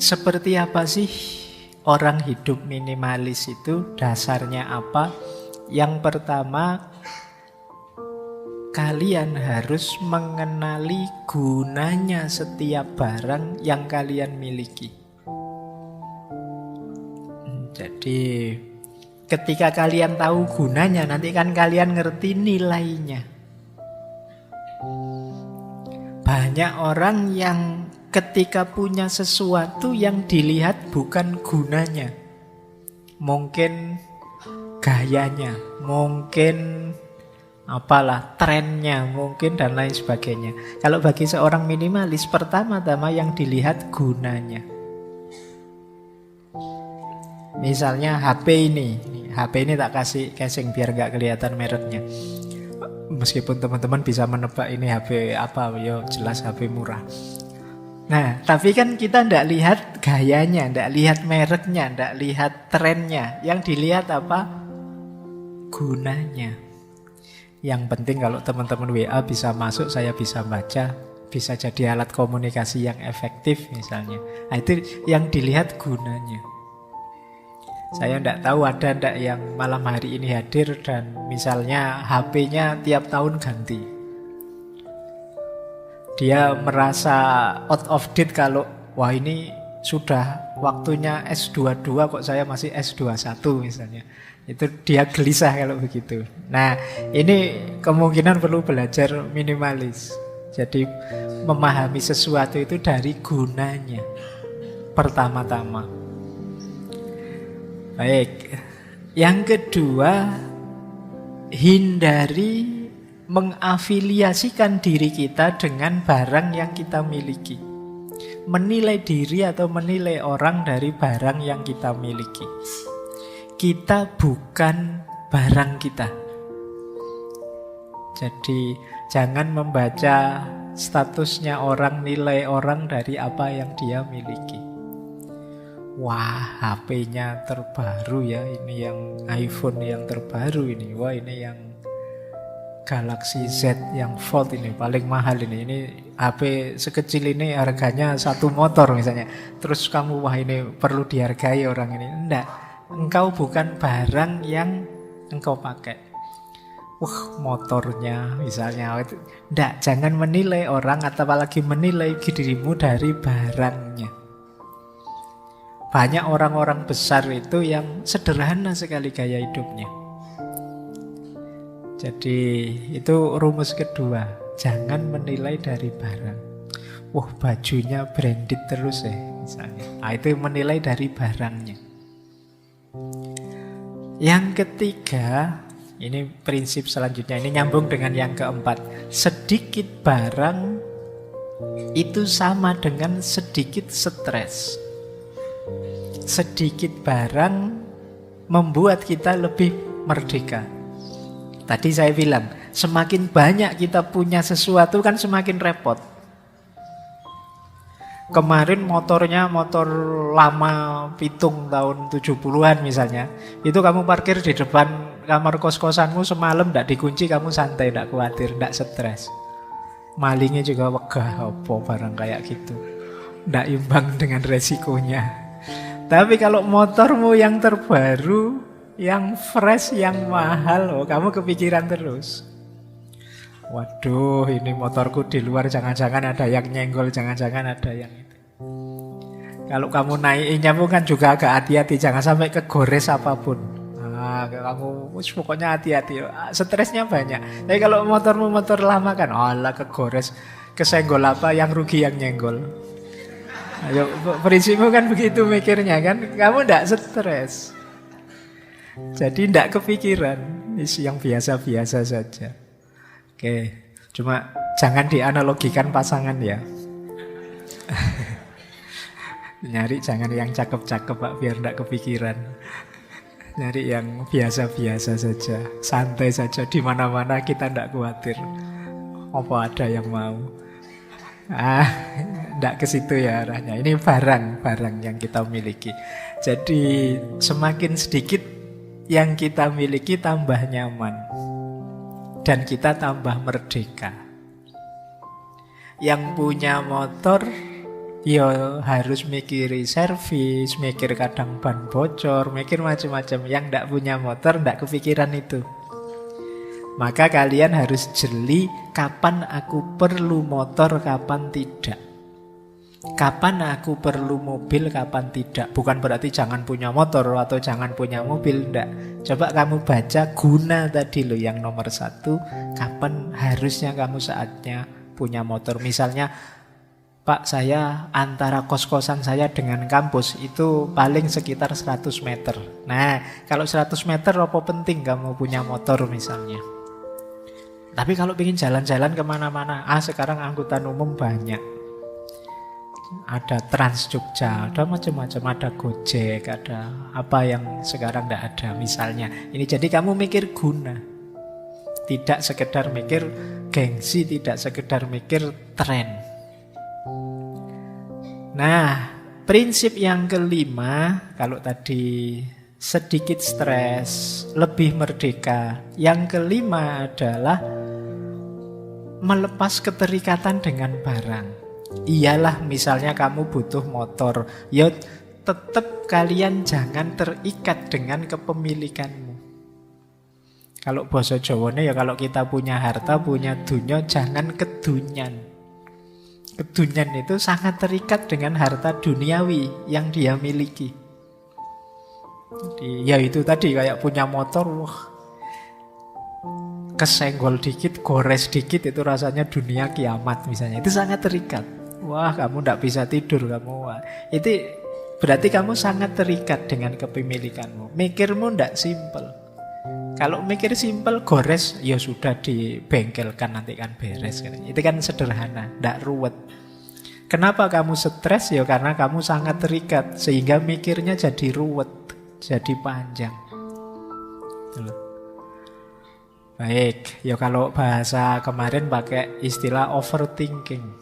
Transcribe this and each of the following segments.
Seperti apa sih orang hidup minimalis itu? Dasarnya apa? Yang pertama, kalian harus mengenali gunanya setiap barang yang kalian miliki. Jadi ketika kalian tahu gunanya, nanti kan kalian ngerti nilainya. Banyak orang yang ketika punya sesuatu yang dilihat bukan gunanya, mungkin gayanya, mungkin apalah trennya, mungkin dan lain sebagainya. Kalau bagi seorang minimalis, pertama-tama yang dilihat gunanya. Misalnya HP ini tak kasih casing biar gak kelihatan mereknya. Meskipun teman-teman bisa menebak ini HP apa, yo jelas HP murah. Nah, tapi kan kita ndak lihat gayanya, ndak lihat mereknya, ndak lihat trennya. Yang dilihat apa? Gunanya. Yang penting kalau teman-teman WA bisa masuk, saya bisa baca, bisa jadi alat komunikasi yang efektif misalnya. Nah, itu yang dilihat gunanya. Saya ndak tahu ada ndak yang malam hari ini hadir dan misalnya HP-nya tiap tahun ganti. Dia merasa out of date kalau wah ini sudah waktunya S22 kok saya masih S21 misalnya. Itu dia gelisah kalau begitu. Nah, ini kemungkinan perlu belajar minimalis. Jadi memahami sesuatu itu dari gunanya pertama-tama. Baik. Yang kedua, hindari mengafiliasikan diri kita dengan barang yang kita miliki. Menilai diri atau menilai orang dari barang yang kita miliki. Kita bukan barang kita. Jadi jangan membaca statusnya orang, nilai orang dari apa yang dia miliki. Wah, HP-nya terbaru ya, ini yang iPhone yang terbaru ini. Wah, ini yang Galaxy Z yang Fold ini paling mahal ini. Ini HP sekecil ini harganya satu motor misalnya. Terus kamu wah ini perlu dihargai orang ini. Enggak, engkau bukan barang yang engkau pakai. Wah motornya misalnya. Enggak, jangan menilai orang atau apalagi menilai dirimu dari barangnya. Banyak orang-orang besar itu yang sederhana sekali gaya hidupnya. Jadi itu rumus kedua, jangan menilai dari barang. Wah bajunya branded terus ya misalnya. Nah, itu menilai dari barangnya. Yang ketiga, ini prinsip selanjutnya, ini nyambung dengan yang keempat. Sedikit barang itu sama dengan sedikit stres. Sedikit barang membuat kita lebih merdeka. Tadi saya bilang, semakin banyak kita punya sesuatu kan semakin repot. Kemarin motornya motor lama pitung tahun 70-an misalnya. Itu kamu parkir di depan kamar kos-kosanmu semalam tidak dikunci, kamu santai, tidak khawatir, tidak stres. Malingnya juga wegah apa barang kayak gitu. Tidak imbang dengan resikonya. Tapi kalau motormu yang terbaru, yang fresh, yang mahal, kamu kepikiran terus. Waduh, ini motorku di luar jangan-jangan ada yang nyenggol, jangan-jangan ada yang itu. Kalau kamu naikinnya pun kan juga agak hati-hati, jangan sampai kegores apapun. Nah, kamu pokoknya hati-hati, stresnya banyak. Tapi kalau motormu motor lama kan, alah kegores, kesenggol apa, yang rugi yang nyenggol. Ayo, prinsipmu kan begitu mikirnya kan, kamu tidak stres. Jadi tidak kepikiran, yang biasa-biasa saja. Oke, cuma jangan dianalogikan pasangan ya. Nyari jangan yang cakep-cakep Pak, biar tidak kepikiran. Nyari yang biasa-biasa saja, santai saja, di mana-mana kita tidak khawatir. Apa ada yang mau? Tidak ke situ ya arahnya. Ini barang yang kita miliki. Jadi semakin sedikit yang kita miliki tambah nyaman dan kita tambah merdeka. Yang punya motor Ya harus mikiri servis, mikir kadang ban bocor, mikir macam-macam. Yang ndak punya motor ndak kepikiran itu. Maka kalian harus jeli kapan aku perlu motor, kapan tidak. Kapan aku perlu mobil, kapan tidak. Bukan berarti jangan punya motor atau jangan punya mobil, ndak. Coba kamu baca guna tadi loh yang nomor 1. Kapan harusnya kamu saatnya punya motor. Misalnya, Pak, saya antara kos-kosan saya dengan kampus itu paling sekitar 100 meter. Nah, kalau 100 meter apa penting kamu punya motor misalnya. Tapi kalau ingin jalan-jalan kemana-mana, sekarang angkutan umum banyak. Ada Trans Jogja, ada macam-macam, ada Gojek, ada apa yang sekarang tidak ada misalnya. Ini jadi kamu mikir guna. Tidak sekedar mikir gengsi, tidak sekedar mikir tren. Nah, prinsip yang kelima, kalau tadi sedikit stres, lebih merdeka. Yang kelima adalah melepas keterikatan dengan barang. Iyalah misalnya kamu butuh motor, ya tetap kalian jangan terikat dengan kepemilikanmu. Kalau bahasa Jawane ya kalau kita punya harta, punya dunya, jangan kedunyan. Kedunyan itu sangat terikat dengan harta duniawi yang dia miliki. Jadi, ya itu tadi kayak punya motor, wah, kesenggol dikit, gores dikit itu rasanya dunia kiamat misalnya. Itu sangat terikat. Wah, kamu tidak bisa tidur kamu. Wah. Itu berarti kamu sangat terikat dengan kepemilikanmu. Mikirmu tidak simpel. Kalau mikir simpel, gores, ya sudah dibengkelkan nanti kan beres. Itu kan sederhana, tidak ruwet. Kenapa kamu stres? Ya karena kamu sangat terikat sehingga mikirnya jadi ruwet, jadi panjang. Baik, ya kalau bahasa kemarin pakai istilah overthinking.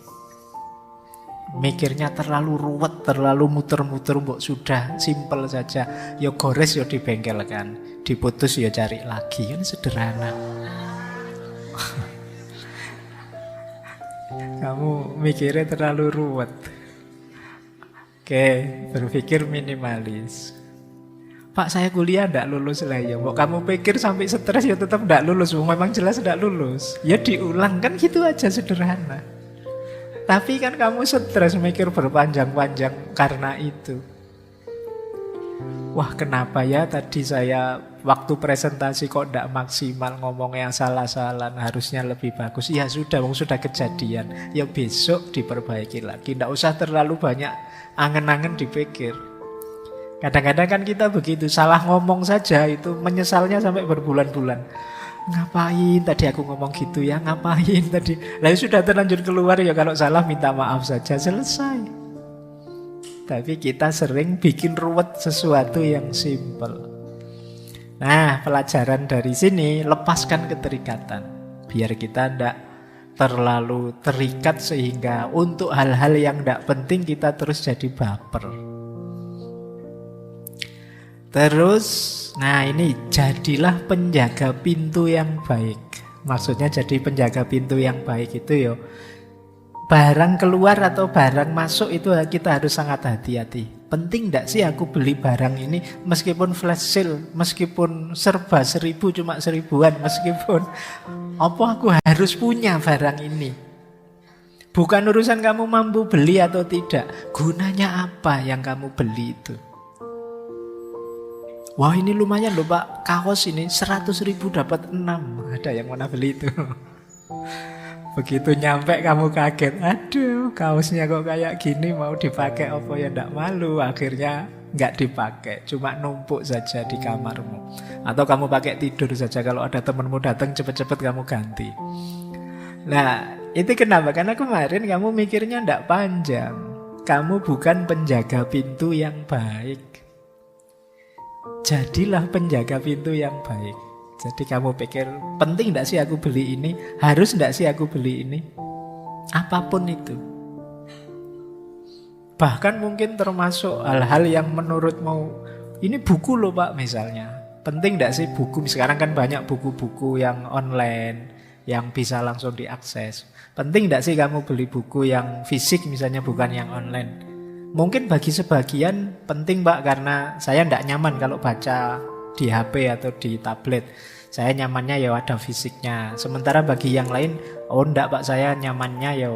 Mikirnya terlalu ruwet, terlalu muter-muter, mbok sudah simpel saja. Ya gores ya dibengkelkan, diputus ya cari lagi, kan sederhana. Kamu mikirnya terlalu ruwet. Oke, berpikir minimalis. Pak, saya kuliah tidak lulus lah ya. Mbok kamu pikir sampai stres ya tetap tidak lulus. Memang jelas tidak lulus. Ya diulang kan gitu aja sederhana. Tapi kan kamu stres mikir berpanjang-panjang karena itu. Wah, kenapa ya tadi saya waktu presentasi kok tidak maksimal, ngomongnya salah-salah, harusnya lebih bagus. Ya sudah, sudah kejadian. Ya besok diperbaiki lagi. Tidak usah terlalu banyak angen-angen dipikir. Kadang-kadang kan kita begitu, salah ngomong saja itu menyesalnya sampai berbulan-bulan. Ngapain tadi aku ngomong gitu ya, ngapain tadi. Lalu sudah terlanjur keluar ya kalau salah minta maaf saja, selesai. Tapi kita sering bikin ruwet sesuatu yang simpel. Nah, pelajaran dari sini, lepaskan keterikatan. Biar kita tidak terlalu terikat sehingga untuk hal-hal yang tidak penting kita terus jadi baper. Terus, nah ini jadilah penjaga pintu yang baik. Maksudnya jadi penjaga pintu yang baik itu ya, barang keluar atau barang masuk itu kita harus sangat hati-hati. Penting tidak sih aku beli barang ini meskipun flash sale, meskipun serba 1000 cuma 1000-an, meskipun apa aku harus punya barang ini. Bukan urusan kamu mampu beli atau tidak, gunanya apa yang kamu beli itu. Wah, ini lumayan loh Pak, kaos ini 100.000 dapat 6. Ada yang mana beli itu? Begitu nyampe kamu kaget, aduh kaosnya kok kayak gini, mau dipakai apa ya ndak malu. Akhirnya nggak dipakai, cuma numpuk saja di kamarmu. Atau kamu pakai tidur saja, kalau ada temanmu datang cepet-cepet kamu ganti. Nah, itu kenapa? Karena kemarin kamu mikirnya ndak panjang. Kamu bukan penjaga pintu yang baik. Jadilah penjaga pintu yang baik. Jadi kamu pikir, penting tidak sih aku beli ini? Harus tidak sih aku beli ini? Apapun itu. Bahkan mungkin termasuk hal-hal yang menurutmu, ini buku loh Pak misalnya. Penting tidak sih buku? Sekarang kan banyak buku-buku yang online. yang bisa langsung diakses. Penting tidak sih kamu beli buku yang fisik misalnya, bukan yang online? Mungkin bagi sebagian penting Pak, karena saya tidak nyaman kalau baca di HP atau di tablet. Saya nyamannya ya ada fisiknya. Sementara bagi yang lain, oh enggak Pak, saya nyamannya ya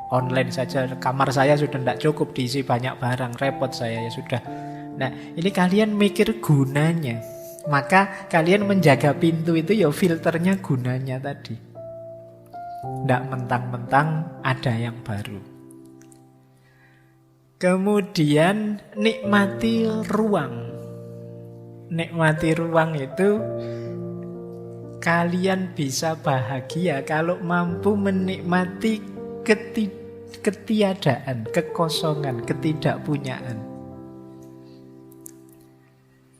online saja. Kamar saya sudah tidak cukup diisi banyak barang, repot saya ya sudah. Nah, ini kalian mikir gunanya. Maka kalian menjaga pintu itu ya filternya gunanya tadi. Tidak mentang-mentang ada yang baru. Kemudian nikmati ruang. Nikmati ruang itu kalian bisa bahagia kalau mampu menikmati ketiadaan, kekosongan, ketidakpunyaan.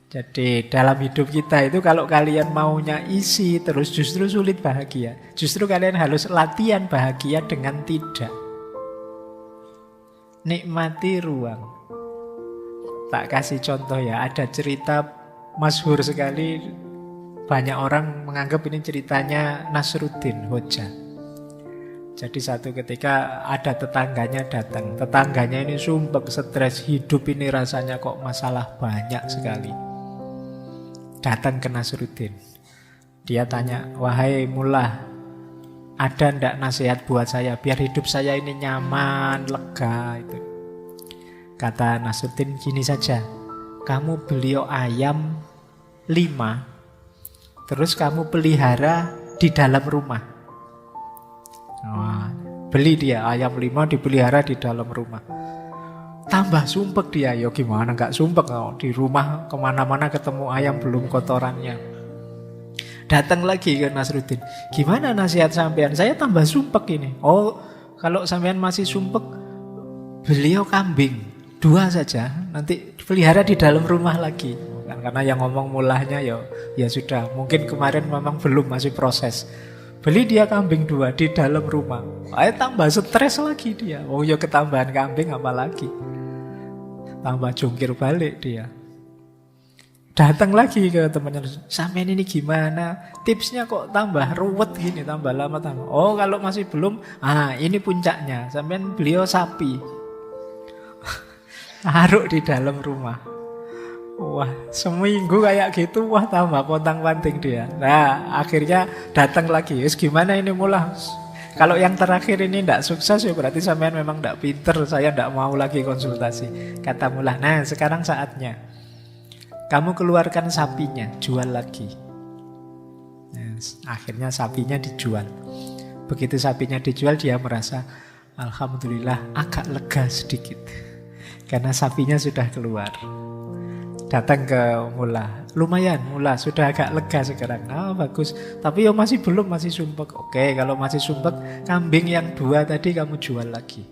Jadi dalam hidup kita itu kalau kalian maunya isi terus justru sulit bahagia. Justru kalian harus latihan bahagia dengan tidak. Nikmati ruang. Tak kasih contoh ya, ada cerita masyhur sekali. Banyak orang menganggap ini ceritanya Nasruddin Hoja. Jadi satu ketika ada tetangganya datang. Tetangganya ini sumpek, stres, hidup ini rasanya kok masalah banyak sekali. Datang ke Nasruddin. Dia tanya, wahai mullah, ada ndak nasihat buat saya biar hidup saya ini nyaman, lega itu. Kata Nasruddin, gini saja, kamu beli ayam 5, terus kamu pelihara di dalam rumah. Wah, beli dia ayam 5 dipelihara di dalam rumah. Tambah sumpek dia, ya gimana gak sumpek oh, di rumah kemana-mana ketemu ayam belum kotorannya. Datang lagi ke Nasruddin, gimana nasihat sampean? Saya tambah sumpek ini. Oh, kalau sampean masih sumpek, beliau kambing 2 saja, nanti pelihara di dalam rumah lagi. Karena yang ngomong mulahnya ya sudah, mungkin kemarin memang belum, masih proses. Beli dia kambing 2 di dalam rumah. Ayo tambah stres lagi dia. Oh ya ketambahan kambing apalagi. Tambah jungkir balik dia. Datang lagi ke temannya, sampean ini gimana? Tipsnya kok tambah ruwet gini, tambah lama tambah. Oh kalau masih belum, ini puncaknya. Sampean beliau sapi. Taruh di dalam rumah. Wah, seminggu kayak gitu, wah tambah pontang-panting dia. Nah, akhirnya datang lagi. Wis gimana ini mullah? Kalau yang terakhir ini tidak sukses ya berarti sampean memang tidak pinter. Saya tidak mau lagi konsultasi. Kata mullah, nah sekarang saatnya. Kamu keluarkan sapinya, jual lagi. Nah, akhirnya sapinya dijual. Begitu sapinya dijual, dia merasa alhamdulillah agak lega sedikit. Karena sapinya sudah keluar. Datang ke mullah, lumayan mullah sudah agak lega sekarang. Bagus, tapi masih belum, masih sumpek. Oke, kalau masih sumpek, kambing yang 2 tadi kamu jual lagi.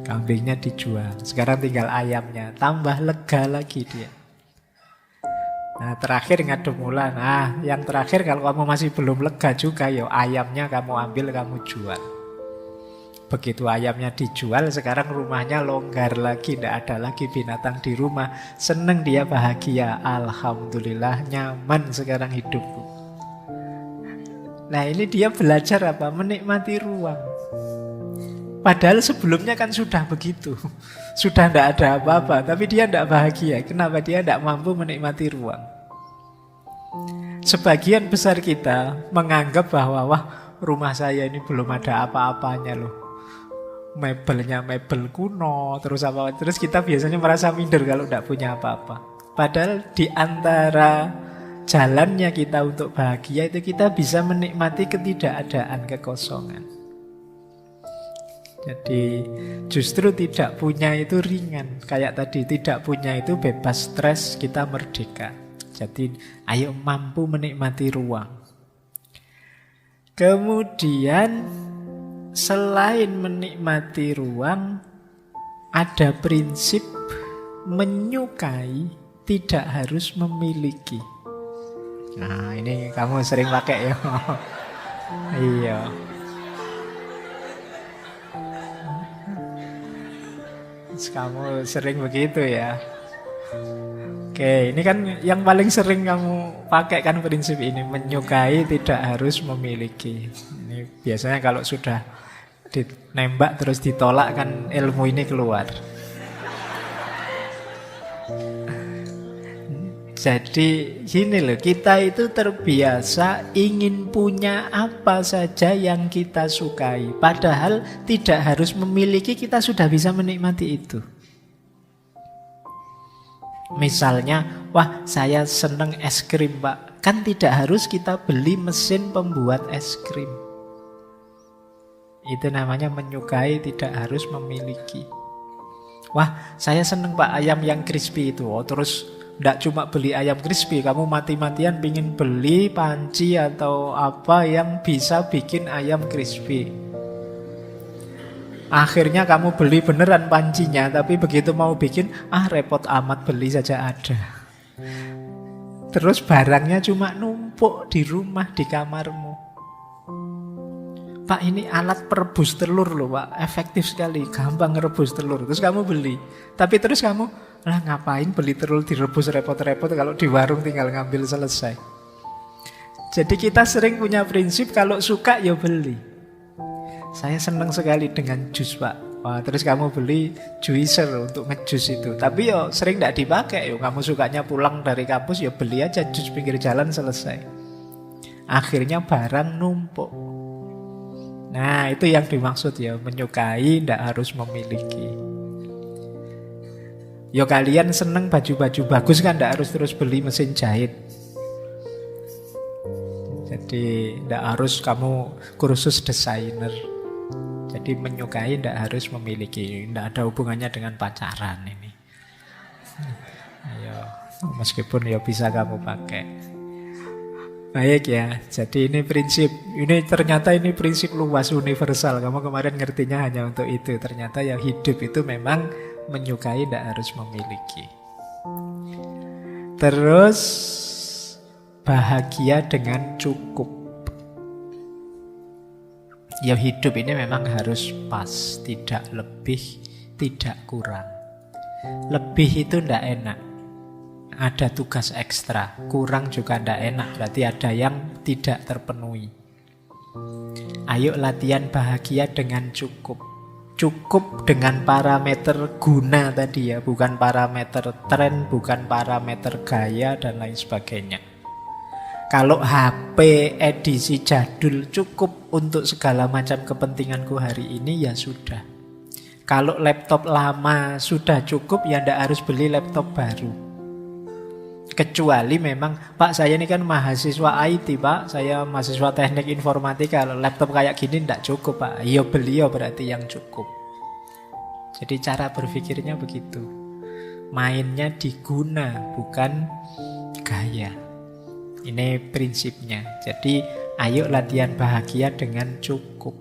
Kambingnya dijual, sekarang tinggal ayamnya. Tambah lega lagi dia. Nah terakhir ngadep mullah. Nah yang terakhir kalau kamu masih belum lega juga, ayamnya kamu ambil, kamu jual. Begitu ayamnya dijual, sekarang rumahnya longgar lagi, tidak ada lagi binatang di rumah. Seneng dia, bahagia. Alhamdulillah, nyaman sekarang hidupku. Nah ini dia belajar apa? Menikmati ruang. Padahal sebelumnya kan sudah begitu. Sudah tidak ada apa-apa, tapi dia tidak bahagia. Kenapa? Dia tidak mampu menikmati ruang. Sebagian besar kita menganggap bahwa wah rumah saya ini belum ada apa-apanya loh. Mebelnya mebel kuno, terus kita biasanya merasa minder kalau tidak punya apa-apa. Padahal di antara jalannya kita untuk bahagia itu kita bisa menikmati ketidakadaan, kekosongan. Jadi justru tidak punya itu ringan. Kayak tadi, tidak punya itu bebas stres, kita merdeka. Jadi ayo mampu menikmati ruang. Kemudian selain menikmati ruang, ada prinsip menyukai tidak harus memiliki. Nah ini kamu sering pakai ya. Iya. Kamu sering begitu ya. Oke, ini kan yang paling sering kamu pakai kan prinsip ini. Menyukai tidak harus memiliki. Ini biasanya kalau sudah ditembak terus ditolak kan ilmu ini keluar. Jadi gini loh, kita itu terbiasa ingin punya apa saja yang kita sukai. Padahal tidak harus memiliki, kita sudah bisa menikmati itu. Misalnya, wah saya seneng es krim Pak. Kan tidak harus kita beli mesin pembuat es krim. Itu namanya menyukai tidak harus memiliki. Wah saya seneng Pak ayam yang crispy itu. Oh terus nggak cuma beli ayam crispy, kamu mati-matian pingin beli panci atau apa yang bisa bikin ayam crispy. Akhirnya kamu beli beneran pancinya, tapi begitu mau bikin, repot amat, beli saja ada. Terus barangnya cuma numpuk di rumah, di kamarmu. Pak ini alat perebus telur loh Pak, efektif sekali, gampang ngerebus telur. Terus kamu beli, tapi terus kamu, lah ngapain beli telur direbus repot-repot kalau di warung tinggal ngambil selesai. Jadi kita sering punya prinsip kalau suka ya beli. Saya senang sekali dengan jus Pak. Wah, terus kamu beli juicer untuk ngejus itu. Tapi yo sering tidak dipakai. Yo kamu sukanya pulang dari kampus ya beli aja jus pinggir jalan selesai. Akhirnya barang numpuk. Nah itu yang dimaksud ya, menyukai tidak harus memiliki. Yo kalian seneng baju-baju bagus kan tidak harus terus beli mesin jahit. Jadi tidak harus kamu kursus desainer. Jadi menyukai tidak harus memiliki, tidak ada hubungannya dengan pacaran ini. Ayo, meskipun ya bisa kamu pakai. Baik ya, jadi ini prinsip. Ini ternyata ini prinsip luas universal. Kamu kemarin ngertinya hanya untuk itu. Ternyata yang hidup itu memang menyukai tidak harus memiliki. Terus bahagia dengan cukup. Ya hidup ini memang harus pas, tidak lebih, tidak kurang. Lebih itu tidak enak, ada tugas ekstra. Kurang juga tidak enak, berarti ada yang tidak terpenuhi. Ayo latihan bahagia dengan cukup. Cukup dengan parameter guna tadi ya, bukan parameter tren, bukan parameter gaya dan lain sebagainya. Kalau HP edisi jadul cukup untuk segala macam kepentinganku hari ini, ya sudah. Kalau laptop lama sudah cukup, ya tidak harus beli laptop baru. Kecuali memang, Pak saya ini kan mahasiswa IT Pak, saya mahasiswa teknik informatika, kalau laptop kayak gini tidak cukup Pak. Ya beli ya berarti yang cukup. Jadi cara berpikirnya begitu. Mainnya diguna, bukan gaya. Ini prinsipnya. Jadi ayo latihan bahagia dengan cukup.